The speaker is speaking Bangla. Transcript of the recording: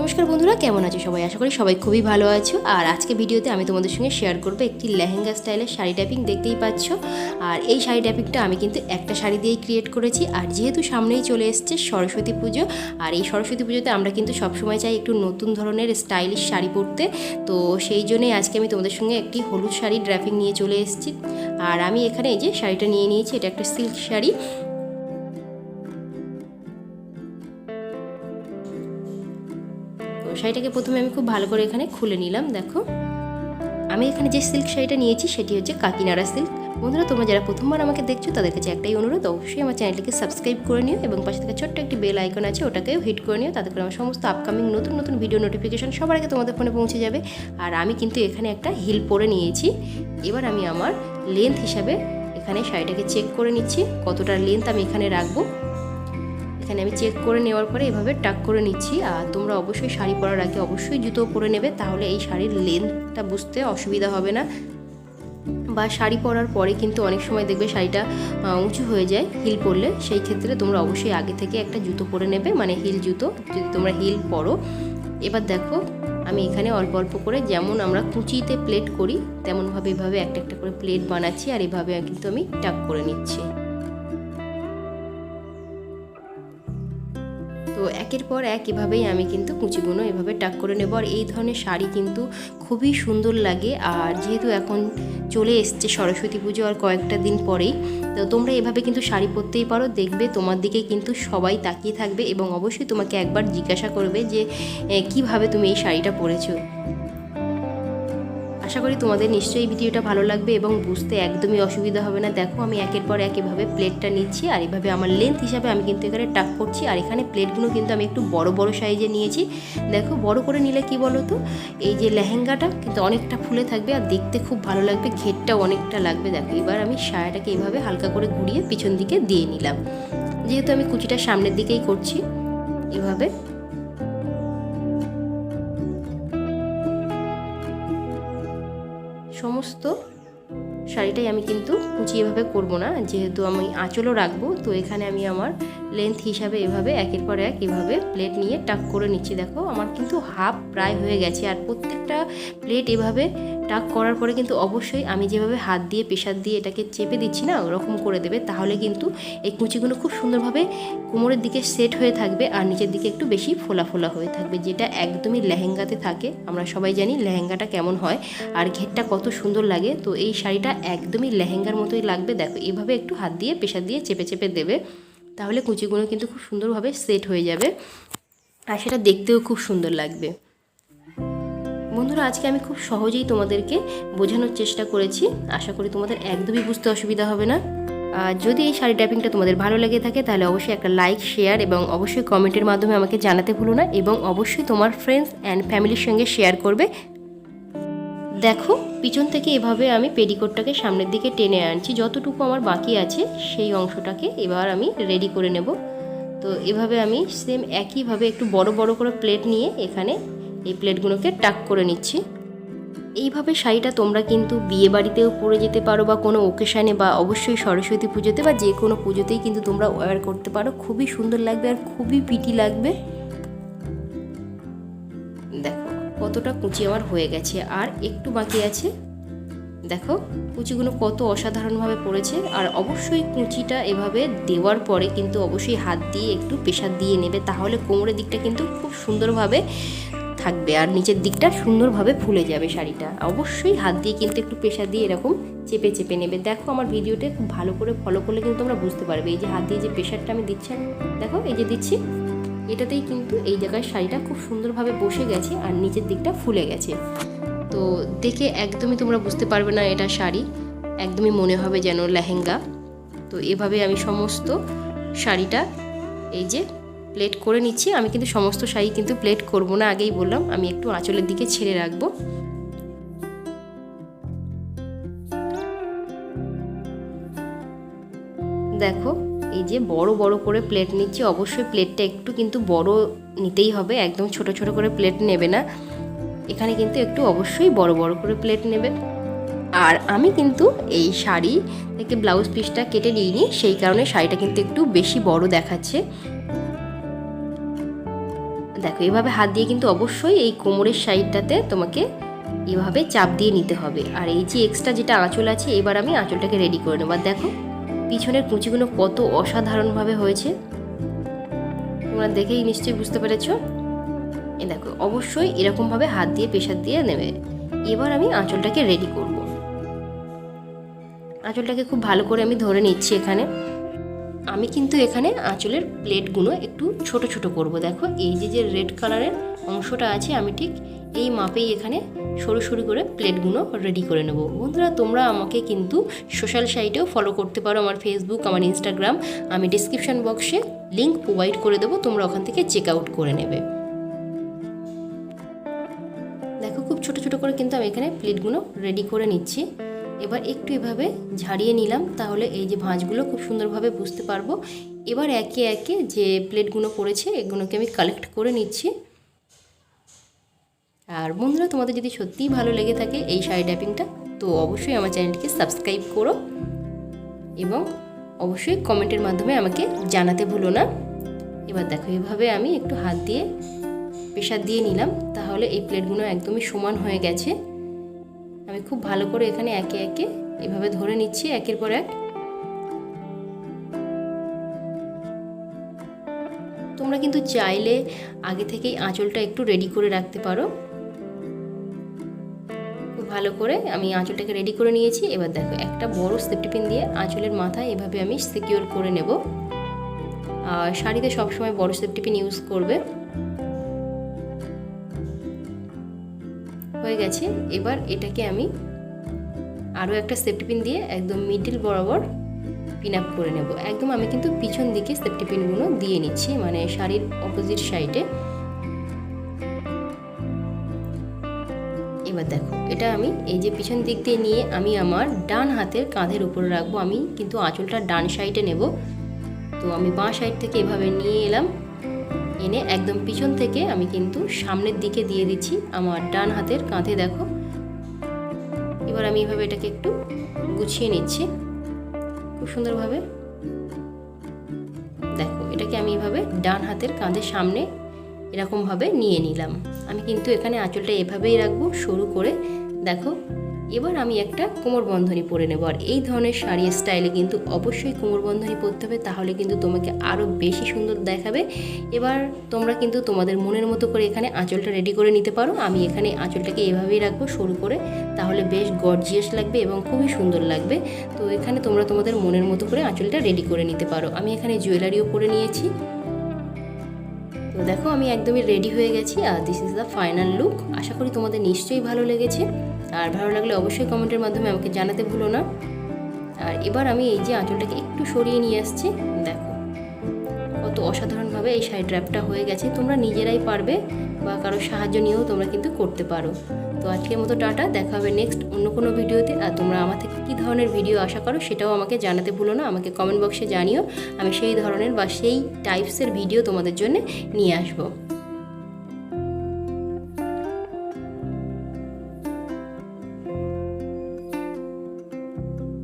নমস্কার বন্ধুরা, কেমন আছো সবাই? আশা করি সবাই খুবই ভালো আছো। আর আজকে ভিডিওতে আমি তোমাদের সঙ্গে শেয়ার করবো একটি লেহেঙ্গা স্টাইলের শাড়ি ড্রাপিং। দেখতেই পাচ্ছ। আর এই শাড়ি ড্রাপিংটা আমি কিন্তু একটা শাড়ি দিয়েই ক্রিয়েট করেছি। আর যেহেতু সামনেই চলে এসছে সরস্বতী পুজো, আর এই সরস্বতী পুজোতে আমরা কিন্তু সবসময় চাই একটু নতুন ধরনের স্টাইলিশ শাড়ি পরতে। তো সেই জন্যই আজকে আমি তোমাদের সঙ্গে একটি হলুদ শাড়ি ড্রাপিং নিয়ে চলে এসেছি। আর আমি এখানে এই যে শাড়িটা নিয়ে নিয়েছি, এটা একটা সিল্ক শাড়ি। শাড়িটাকে প্রথমে আমি খুব ভালো করে এখানে খুলে নিলাম। দেখো, আমি এখানে যে সিল্ক শাড়িটা নিয়েছি সেটি হচ্ছে কাকিনাড়া সিল্ক। বন্ধুরা, তোমরা যারা প্রথমবার আমাকে দেখছো তাদের কাছে একটাই অনুরোধ, অবশ্যই আমার চ্যানেলটিকে সাবস্ক্রাইব করে নিও এবং পাশে থেকে ছোট্ট একটি বেল আইকন আছে, ওটাকেও হিট করে নিও। তাতে করে আমার সমস্ত আপকামিং নতুন নতুন ভিডিও নোটিফিকেশন সবার আগে তোমাদের ফোনে পৌঁছে যাবে। আর আমি কিন্তু এখানে একটা হিল পরে নিয়েছি। এবার আমি আমার লেন্থ হিসাবে এখানে শাড়িটাকে চেক করে নিচ্ছি কতটা লেন্থ আমি এখানে রাখবো। এখানে আমি চেক করে নেওয়ার পরে এভাবে টাক করে নিচ্ছি। আর তোমরা অবশ্যই শাড়ি পরার আগে অবশ্যই জুতো পরে নেবে, তাহলে এই শাড়ির লেন্থটা বুঝতে অসুবিধা হবে না। বা শাড়ি পরার পরে কিন্তু অনেক সময় দেখবে শাড়িটা উঁচু হয়ে যায় হিল পরলে, সেই ক্ষেত্রে তোমরা অবশ্যই আগে থেকে একটা জুতো পরে নেবে, মানে হিল জুতো, যদি তোমরা হিল পরো। এবার দেখো, আমি এখানে অল্প অল্প করে, যেমন আমরা কুচিতে প্লেট করি তেমনভাবে এভাবে একটা একটা করে প্লেট বানাচ্ছি। আর এভাবে কিন্তু আমি টাক করে নিচ্ছি। তো একের পর এক এভাবেই আমি কিন্তু কুচিগুলো এভাবে টাক করে নেব। আর এই ধরনের শাড়ি কিন্তু খুবই সুন্দর লাগে। আর যেহেতু এখন চলে এসছে সরস্বতী পুজো আর কয়েকটা দিন পরেই, তো তোমরা এভাবে কিন্তু শাড়ি পরতেই পারো। দেখবে তোমার দিকে কিন্তু সবাই তাকিয়ে থাকবে এবং অবশ্যই তোমাকে একবার জিজ্ঞাসা করবে যে কিভাবে তুমি এই শাড়িটা পরেছো। আশা করি তোমাদের নিশ্চয়ই ভিডিওটা ভালো লাগবে এবং বুঝতে একদমই অসুবিধা হবে না। দেখো, আমি একের পর এক এভাবে প্লেটটা নিচ্ছি আর এভাবে আমার লেন্থ হিসাবে আমি কিন্তু এখানে টাক করছি। আর এখানে প্লেটগুলো কিন্তু আমি একটু বড় বড় সাইজে নিয়েছি। দেখো, বড় করে নিলে কি বলো তো, এই যে লেহেঙ্গাটা কিন্তু অনেকটা ফুলে থাকবে আর দেখতে খুব ভালো লাগবে, ঘেরটাও অনেকটা লাগবে। দেখো, এবার আমি শাড়িটাকে এইভাবে হালকা করে ঘুরিয়ে পিছন দিকে দিয়ে নিলাম। যেহেতু আমি কুচিটা সামনের দিকেই করছি, এভাবে সমস্ত শাড়িটাই আমি কিন্তু কুচি এভাবে করবো না, যেহেতু আমি আঁচলও রাখবো। তো এখানে আমি আমার লেন্থ হিসাবে এভাবে একের পর এক এভাবে প্লেট নিয়ে টাক করে নিচ্ছি। দেখো, আমার কিন্তু হাফ প্রায় হয়ে গেছে। আর প্রত্যেকটা প্লেট এভাবে টাক করার পরে কিন্তু অবশ্যই আমি যেভাবে হাত দিয়ে প্রেসার দিয়ে এটাকে চেপে দিচ্ছি না, ওরকম করে দেবে, তাহলে কিন্তু এই কুচিগুলো খুব সুন্দরভাবে কোমরের দিকে সেট হয়ে থাকবে আর নিচের দিকে একটু বেশি ফোলা ফোলা হয়ে থাকবে, যেটা একদমই লেহেঙ্গাতে থাকে। আমরা সবাই জানি লেহেঙ্গাটা কেমন হয় আর ঘেরটা কত সুন্দর লাগে। তো এই শাড়িটা একদমই লেহেঙ্গার মতোই লাগবে। দেখো, এভাবে একটু হাত দিয়ে প্রেসার দিয়ে চেপে চেপে দেবে, তাহলে কুচিগুলো কিন্তু খুব সুন্দরভাবে সেট হয়ে যাবে আর সেটা দেখতেও খুব সুন্দর লাগবে। বন্ধুরা, আজকে আমি খুব সহজেই তোমাদেরকে বোঝানোর চেষ্টা করেছি। আশা করি তোমাদের একদমই বুঝতে অসুবিধা হবে না। যদি এই শাড়ি ড্রাপিংটা তোমাদের ভালো লেগে থাকে তাহলে অবশ্যই একটা লাইক, শেয়ার এবং অবশ্যই কমেন্টের মাধ্যমে আমাকে জানাতে ভুলো না এবং অবশ্যই তোমার ফ্রেন্ডস অ্যান্ড ফ্যামিলির সঙ্গে শেয়ার করবে। দেখো, পিছন থেকে এভাবে আমি পেডিকোটটাকে সামনের দিকে টেনে আনছি, যতটুকু আমার বাকি আছে সেই অংশটাকে এবার আমি রেডি করে নেব। তো এভাবে আমি সেম একইভাবে একটু বড় বড় করে প্লেট নিয়ে এখানে এই প্লেটগুলোকে টাক করে নিচ্ছি। এইভাবে শাড়িটা তোমরা কিন্তু বিয়ে বাড়িতেও পরে যেতে পারো বা কোনো ওকেশানে বা অবশ্যই সরস্বতী পুজোতে বা যে কোনো পুজোতেই কিন্তু তোমরা ওয়্যার করতে পারো। খুবই সুন্দর লাগবে আর খুবই পিটি লাগবে। দেখো কতটা কুচি আমার হয়ে গেছে আর একটু বাকি আছে। দেখো, কুচিগুলো কত অসাধারণভাবে পড়েছে। আর অবশ্যই কুচিটা এভাবে দেওয়ার পরে কিন্তু অবশ্যই হাত দিয়ে একটু প্রেসার দিয়ে নেবে, তাহলে কোমরের দিকটা কিন্তু খুব সুন্দরভাবে থাকবে আর নিচের দিকটা সুন্দরভাবে ফুলে যাবে শাড়িটা। অবশ্যই হাত দিয়ে কিন্তু একটু প্রেসার দিয়ে এরকম চেপে চেপে নেবে। দেখো, আমার ভিডিওটা খুব ভালো করে ফলো করলে কিন্তু তোমরা বুঝতে পারবে। এই যে হাত দিয়ে যে প্রেসারটা আমি দিচ্ছি, দেখো এই যে দিচ্ছি, এটাতেই কিন্তু এই জায়গায় শাড়িটা খুব সুন্দরভাবে বসে গেছে আর নিচের দিকটা ফুলে গেছে। তো দেখে একদমই তোমরা বুঝতে পারবে না এটা শাড়ি, একদমই মনে হবে যেন লেহেঙ্গা। তো এভাবে আমি সমস্ত শাড়িটা এই যে প্লেট করে নিচ্ছি। আমি কিন্তু সমস্ত শাড়ি কিন্তু প্লেট করব না, আগেই বললাম, আমি একটু আঁচলের দিকে ছেড়ে রাখবো। দেখো, এই যে বড় বড় করে প্লেট নিচ্ছি। অবশ্যই প্লেটটা একটু কিন্তু বড় নিতেই হবে, একদম ছোট ছোট করে প্লেট নেবে না। এখানে কিন্তু একটু অবশ্যই বড় বড় করে প্লেট নেবে। আর আমি কিন্তু এই শাড়ি থেকে ব্লাউজ পিসটা কেটে নিইনি, সেই কারণে শাড়িটা কিন্তু একটু বেশি বড় দেখাচ্ছে। দেখো এভাবে হাত দিয়ে কিন্তু অবশ্যই এই কোমরের সাইডটাতে তোমাকে এভাবে চাপ দিয়ে নিতে হবে। আর এই যে এক্সট্রা যেটা আঁচল আছে, এবার আমি আঁচলটাকে রেডি করে নেব। আর দেখো পিছনের কুচিগুলো কত অসাধারণভাবে হয়েছে, তোমরা দেখেই নিশ্চয়ই বুঝতে পেরেছো। এই দেখো অবশ্যই এরকমভাবে হাত দিয়ে প্রেসার দিয়ে নেবে। এবার আমি আঁচলটাকে রেডি করব। আঁচলটাকে খুব ভালো করে আমি ধরে নিচ্ছি। এখানে আমি কিন্তু এখানে আঁচলের প্লেটগুলো একটু ছোট ছোট করব। দেখো এই যে রেড কালারের অংশটা আছে, আমি ঠিক এই মাপেই এখানে সরু সরু করে প্লেটগুলো রেডি করে নেব। বন্ধুরা তোমরা আমাকে কিন্তু সোশ্যাল সাইটেও ফলো করতে পারো, আমার ফেসবুক, আমার ইনস্টাগ্রাম, আমি ডিসক্রিপশন বক্সে লিঙ্ক প্রোভাইড করে দেবো, তোমরা ওখান থেকে চেক আউট করে নেবে। দেখো খুব ছোট ছোট করে কিন্তু আমি এখানে প্লেটগুলো রেডি করে নিচ্ছি। এবার একটু এভাবে ঝাড়িয়ে নিলাম, তাহলে এই যে ভাঁজগুলো খুব সুন্দরভাবে বুঝতে পারবো। এবার একে একে যে প্লেটগুলো পড়েছে এগুলোকে আমি কালেক্ট করে নিচ্ছি। আর বন্ধুরা তোমাদের যদি সত্যিই ভালো লেগে থাকে এই শাড়ি ড্র্যাপিংটা, তো অবশ্যই আমার চ্যানেলটিকে সাবস্ক্রাইব করো এবং অবশ্যই কমেন্টের মাধ্যমে আমাকে জানাতে ভুলো না। এবার দেখো এভাবে আমি একটু হাত দিয়ে প্রেসার দিয়ে নিলাম, তাহলে এই প্লেটগুলো একদমই সমান হয়ে গেছে। আমি খুব ভালো করে এখানে একে একে এভাবে ধরে নিচ্ছি একের পর এক। তোমরা কিন্তু চাইলে আগে থেকেই আঁচলটা একটু রেডি করে রাখতে পারো। খুব ভালো করে আমি আঁচলটাকে রেডি করে নিয়েছি। এবার দেখো একটা বড় সেফটি পিন দিয়ে আঁচলের মাথায় এভাবে আমি সিকিউর করে নেব। আর শাড়িতে সবসময় বড় সেফটি পিন ইউজ করবে। হয়ে গেছে। এবার এটাকে আমি আরও একটা সেফটি পিন দিয়ে একদম মিডল বরাবর পিন আপ করে নেব। একদম আমি কিন্তু পিছন দিকে সেফটি পিনগুলো দিয়ে নিচ্ছি, মানে শাড়ির অপোজিট সাইডে। এবার দেখো এটা আমি এই যে পিছন দিক দিয়ে নিয়ে আমি আমার ডান হাতের কাঁধের উপরে রাখবো। আমি কিন্তু আঁচলটা ডান সাইডে নেব, তো আমি বাঁ সাইড থেকে এভাবে নিয়ে এলাম, এনে একদম পিছন থেকে আমি কিন্তু সামনের দিকে দিয়ে দিচ্ছি আমার ডান হাতের কাঁধে। দেখো এবার আমি এভাবে এটাকে একটু গুছিয়ে নিচ্ছি খুব সুন্দরভাবে। দেখো এটাকে আমি এভাবে ডান হাতের কাঁধের সামনে এরকমভাবে নিয়ে নিলাম। আমি কিন্তু এখানে আঁচলটা এভাবেই রাখবো সরু করে। দেখো এবার আমি একটা কোমর বন্ধনী পরে নেব। আর এই ধরনের শাড়ি স্টাইলে কিন্তু অবশ্যই কোমর বন্ধনী পরতে হবে, তাহলে কিন্তু তোমাকে আরও বেশি সুন্দর দেখাবে। এবার তোমরা কিন্তু তোমাদের মনের মতো করে এখানে আঁচলটা রেডি করে নিতে পারো। আমি এখানে আঁচলটাকে এভাবেই রাখবো সরু করে, তাহলে বেশ গর্জিয়াস লাগবে এবং খুবই সুন্দর লাগবে। তো এখানে তোমরা তোমাদের মনের মতো করে আঁচলটা রেডি করে নিতে পারো। আমি এখানে জুয়েলারিও পরে নিয়েছি। তো দেখো আমি একদমই রেডি হয়ে গেছি। আর this is the final look. আশা করি তোমাদের নিশ্চয়ই ভালো লেগেছে, আর ভালো লাগলে অবশ্যই কমেন্টের মাধ্যমে আমাকে জানাতে ভুলো না। আর এবার আমি এই যে আঁচলটাকে একটু সরিয়ে নিয়ে আসছি। দেখো কত অসাধারণভাবে এই শাড়ি ড্র্যাপটা হয়ে গেছে। তোমরা নিজেরাই পারবে বা কারো সাহায্য নিয়েও তোমরা কিন্তু করতে পারো। তো আজকের মতো টাটা, দেখা হবে নেক্সট অন্য কোনো ভিডিওতে। আর তোমরা আমার থেকে কী ধরনের ভিডিও আশা করো সেটাও আমাকে জানাতে ভুলো না, আমাকে কমেন্ট বক্সে জানিও। আমি সেই ধরনের বা সেই টাইপসের ভিডিও তোমাদের জন্য নিয়ে আসবো।